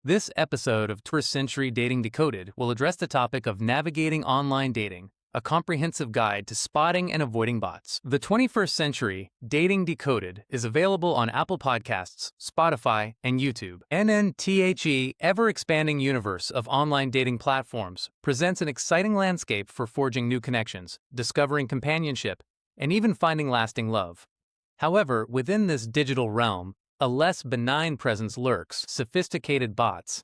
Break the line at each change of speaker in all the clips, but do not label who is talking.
This episode of 21st Century Dating Decoded will address the topic of navigating online dating, a comprehensive guide to spotting and avoiding bots. The 21st Century Dating Decoded is available on Apple Podcasts, Spotify, and YouTube. NNTHE ever-expanding universe of online dating platforms presents an exciting landscape for forging new connections, discovering companionship, and even finding lasting love. However, within this digital realm, a less benign presence lurks: sophisticated bots.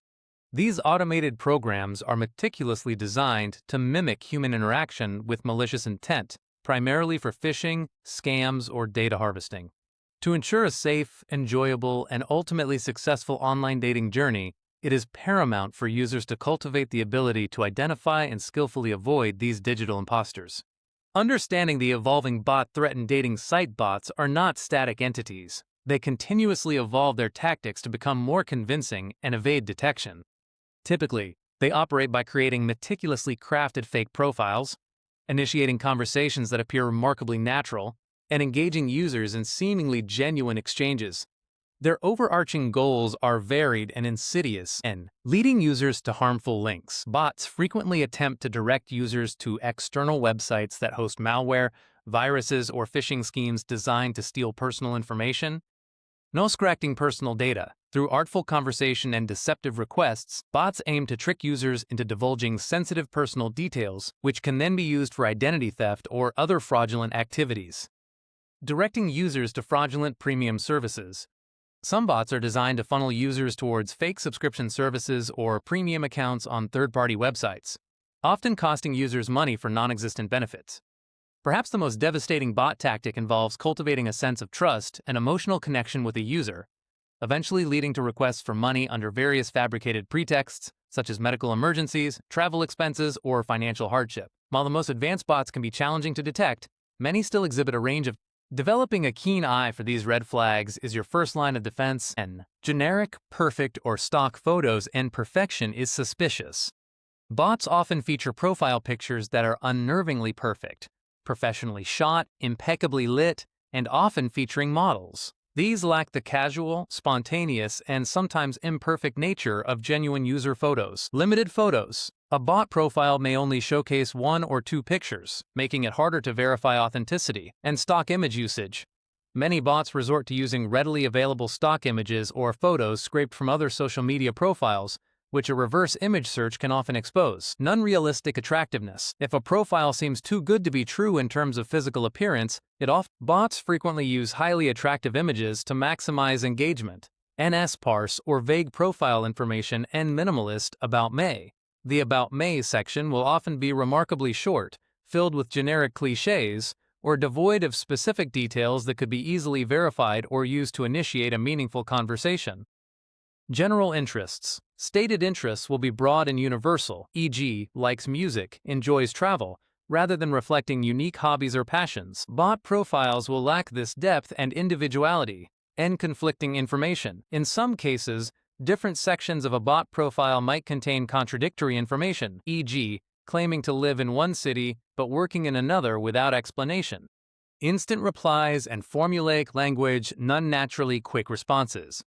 These automated programs are meticulously designed to mimic human interaction with malicious intent, primarily for phishing, scams, or data harvesting. To ensure a safe, enjoyable, and ultimately successful online dating journey, it is paramount for users to cultivate the ability to identify and skillfully avoid these digital imposters. Understanding the evolving bot-threatened dating site bots are not static entities. They continuously evolve their tactics to become more convincing and evade detection. Typically, they operate by creating meticulously crafted fake profiles, initiating conversations that appear remarkably natural, and engaging users in seemingly genuine exchanges. Their overarching goals are varied and insidious, and leading users to harmful links. Bots frequently attempt to direct users to external websites that host malware, viruses, or phishing schemes designed to steal personal information. Extracting personal data. Through artful conversation and deceptive requests, bots aim to trick users into divulging sensitive personal details, which can then be used for identity theft or other fraudulent activities. Directing users to fraudulent premium services. Some bots are designed to funnel users towards fake subscription services or premium accounts on third-party websites, often costing users money for non-existent benefits. Perhaps the most devastating bot tactic involves cultivating a sense of trust and emotional connection with a user, eventually leading to requests for money under various fabricated pretexts, such as medical emergencies, travel expenses, or financial hardship. While the most advanced bots can be challenging to detect, many still exhibit a range of. Developing a keen eye for these red flags is your first line of defense, and generic, perfect, or stock photos and perfection is suspicious. Bots often feature profile pictures that are unnervingly perfect, professionally shot, impeccably lit, and often featuring models. These lack the casual, spontaneous, and sometimes imperfect nature of genuine user photos. Limited photos. A bot profile may only showcase one or two pictures, making it harder to verify authenticity. And stock image usage. Many bots resort to using readily available stock images or photos scraped from other social media profiles, which a reverse image search can often expose. Non-realistic attractiveness. If a profile seems too good to be true in terms of physical appearance, bots frequently use highly attractive images to maximize engagement. NS-parse or vague profile information and minimalist about me. The About Me section will often be remarkably short, filled with generic cliches, or devoid of specific details that could be easily verified or used to initiate a meaningful conversation. General interests. Stated interests will be broad and universal, e.g., likes music, enjoys travel, rather than reflecting unique hobbies or passions. Bot profiles will lack this depth and individuality, and conflicting information. In some cases, different sections of a bot profile might contain contradictory information, e.g., claiming to live in one city but working in another without explanation. Instant replies and formulaic language, non-naturally quick responses.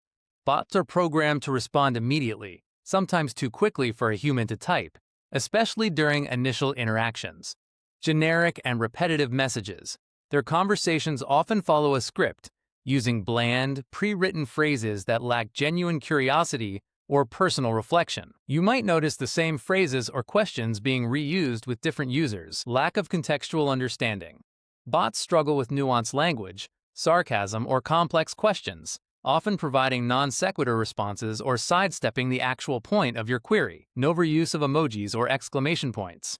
Bots are programmed to respond immediately, sometimes too quickly for a human to type, especially during initial interactions. Generic and repetitive messages. Their conversations often follow a script, using bland, pre-written phrases that lack genuine curiosity or personal reflection. You might notice the same phrases or questions being reused with different users. Lack of contextual understanding. Bots struggle with nuanced language, sarcasm, or complex questions, often providing non sequitur responses or sidestepping the actual point of your query. No overuse of emojis or exclamation points.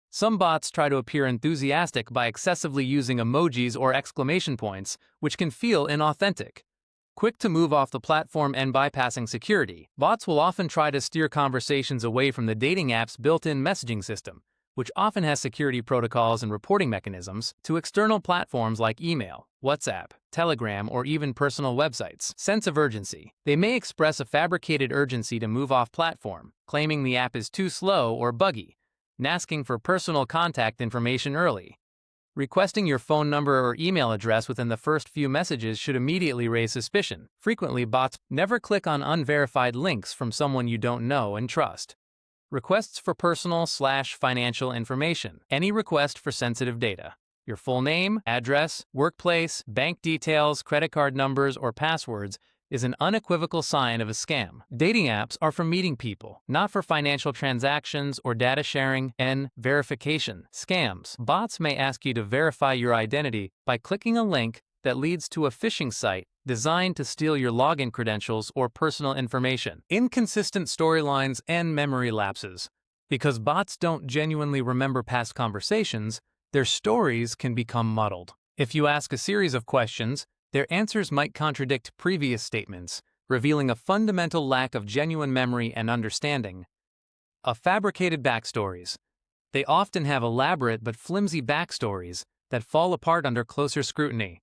Some bots try to appear enthusiastic by excessively using emojis or exclamation points, which can feel inauthentic. Quick to move off the platform and bypassing security. Bots will often try to steer conversations away from the dating app's built-in messaging system, which often has security protocols and reporting mechanisms, to external platforms like email, WhatsApp, Telegram, or even personal websites. Sense of urgency. They may express a fabricated urgency to move off platform, claiming the app is too slow or buggy, and asking for personal contact information early. Requesting your phone number or email address within the first few messages should immediately raise suspicion. Frequently, bots never click on unverified links from someone you don't know and trust. Requests for personal/financial information. Any request for sensitive data. Your full name, address, workplace, bank details, credit card numbers, or passwords is an unequivocal sign of a scam. Dating apps are for meeting people, not for financial transactions or data sharing and verification. Scams. Bots may ask you to verify your identity by clicking a link that leads to a phishing site designed to steal your login credentials or personal information. Inconsistent storylines and memory lapses. Because bots don't genuinely remember past conversations, their stories can become muddled. If you ask a series of questions, their answers might contradict previous statements, revealing a fundamental lack of genuine memory and understanding. Fabricated backstories. They often have elaborate but flimsy backstories that fall apart under closer scrutiny.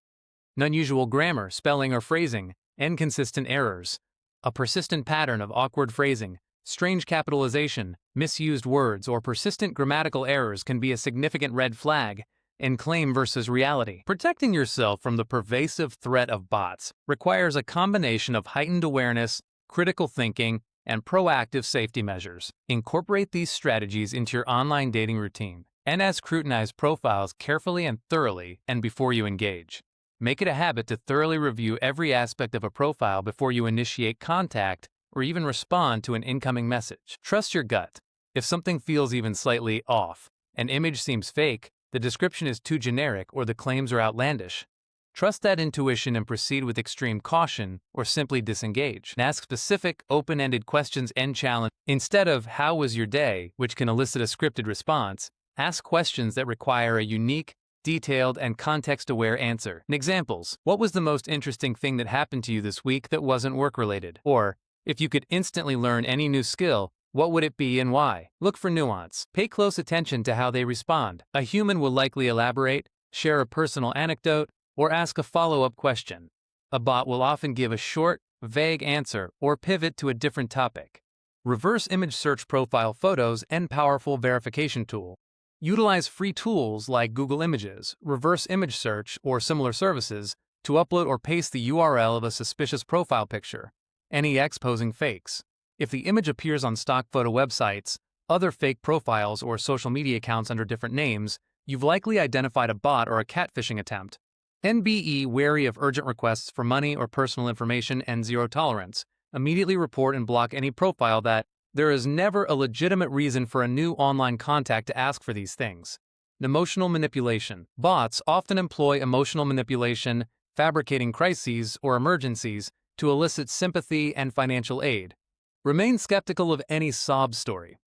Unusual grammar, spelling, or phrasing, inconsistent errors. A persistent pattern of awkward phrasing, strange capitalization, misused words, or persistent grammatical errors can be a significant red flag in claim versus reality. Protecting yourself from the pervasive threat of bots requires a combination of heightened awareness, critical thinking, and proactive safety measures. Incorporate these strategies into your online dating routine and scrutinize profiles carefully and thoroughly and before you engage. Make it a habit to thoroughly review every aspect of a profile before you initiate contact or even respond to an incoming message. Trust your gut. If something feels even slightly off, an image seems fake, the description is too generic, or the claims are outlandish, trust that intuition and proceed with extreme caution or simply disengage. Ask specific, open-ended questions and challenge. Instead of "How was your day?" which can elicit a scripted response, ask questions that require a unique, detailed, and context-aware answer. Examples: what was the most interesting thing that happened to you this week that wasn't work-related? Or, if you could instantly learn any new skill, what would it be and why? Look for nuance. Pay close attention to how they respond. A human will likely elaborate, share a personal anecdote, or ask a follow-up question. A bot will often give a short, vague answer or pivot to a different topic. Reverse image search profile photos and powerful verification tool. Utilize free tools like Google Images, reverse image search, or similar services to upload or paste the URL of a suspicious profile picture. Any exposing fakes. If the image appears on stock photo websites, other fake profiles, or social media accounts under different names, you've likely identified a bot or a catfishing attempt. NBE wary of urgent requests for money or personal information and zero tolerance. Immediately report and block any profile that there is never a legitimate reason for a new online contact to ask for these things. Emotional manipulation. Bots often employ emotional manipulation, fabricating crises or emergencies to elicit sympathy and financial aid. Remain skeptical of any sob story.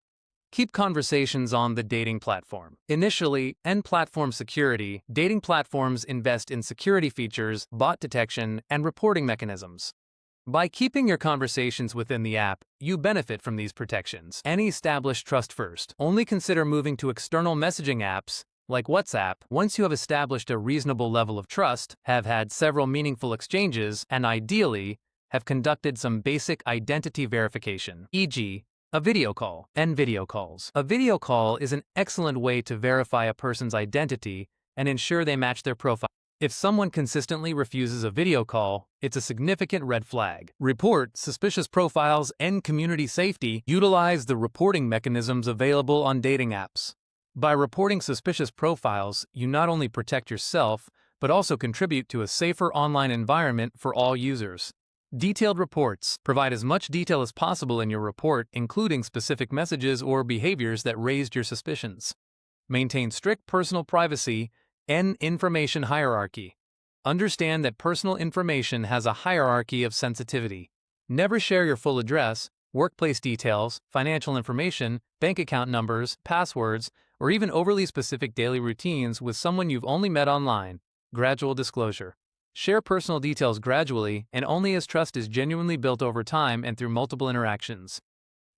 Keep conversations on the dating platform. Initially, end platform security. Dating platforms invest in security features, bot detection, and reporting mechanisms. By keeping your conversations within the app, you benefit from these protections. Establish trust first. Only consider moving to external messaging apps, like WhatsApp, once you have established a reasonable level of trust, have had several meaningful exchanges, and ideally, have conducted some basic identity verification, e.g., a video call and video calls. A video call is an excellent way to verify a person's identity and ensure they match their profile. If someone consistently refuses a video call, it's a significant red flag. Report suspicious profiles and community safety. Utilize the reporting mechanisms available on dating apps. By reporting suspicious profiles, you not only protect yourself, but also contribute to a safer online environment for all users. Detailed reports. Provide as much detail as possible in your report, including specific messages or behaviors that raised your suspicions. Maintain strict personal privacy and information hierarchy. Understand that personal information has a hierarchy of sensitivity. Never share your full address, workplace details, financial information, bank account numbers, passwords, or even overly specific daily routines with someone you've only met online. Gradual disclosure. Share personal details gradually and only as trust is genuinely built over time and through multiple interactions.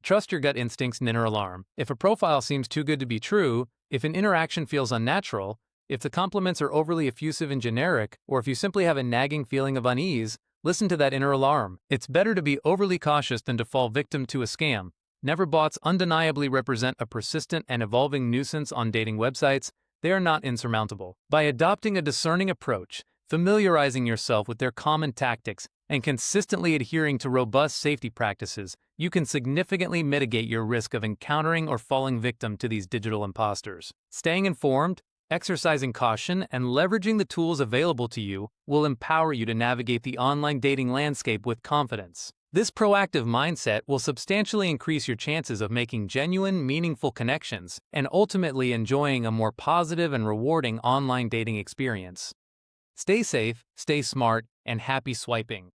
Trust your gut instincts and inner alarm. If a profile seems too good to be true, if an interaction feels unnatural, if the compliments are overly effusive and generic, or if you simply have a nagging feeling of unease, listen to that inner alarm. It's better to be overly cautious than to fall victim to a scam. Bots undeniably represent a persistent and evolving nuisance on dating websites, they are not insurmountable. By adopting a discerning approach, familiarizing yourself with their common tactics, and consistently adhering to robust safety practices, you can significantly mitigate your risk of encountering or falling victim to these digital imposters. Staying informed, exercising caution, and leveraging the tools available to you will empower you to navigate the online dating landscape with confidence. This proactive mindset will substantially increase your chances of making genuine, meaningful connections and ultimately enjoying a more positive and rewarding online dating experience. Stay safe, stay smart, and happy swiping.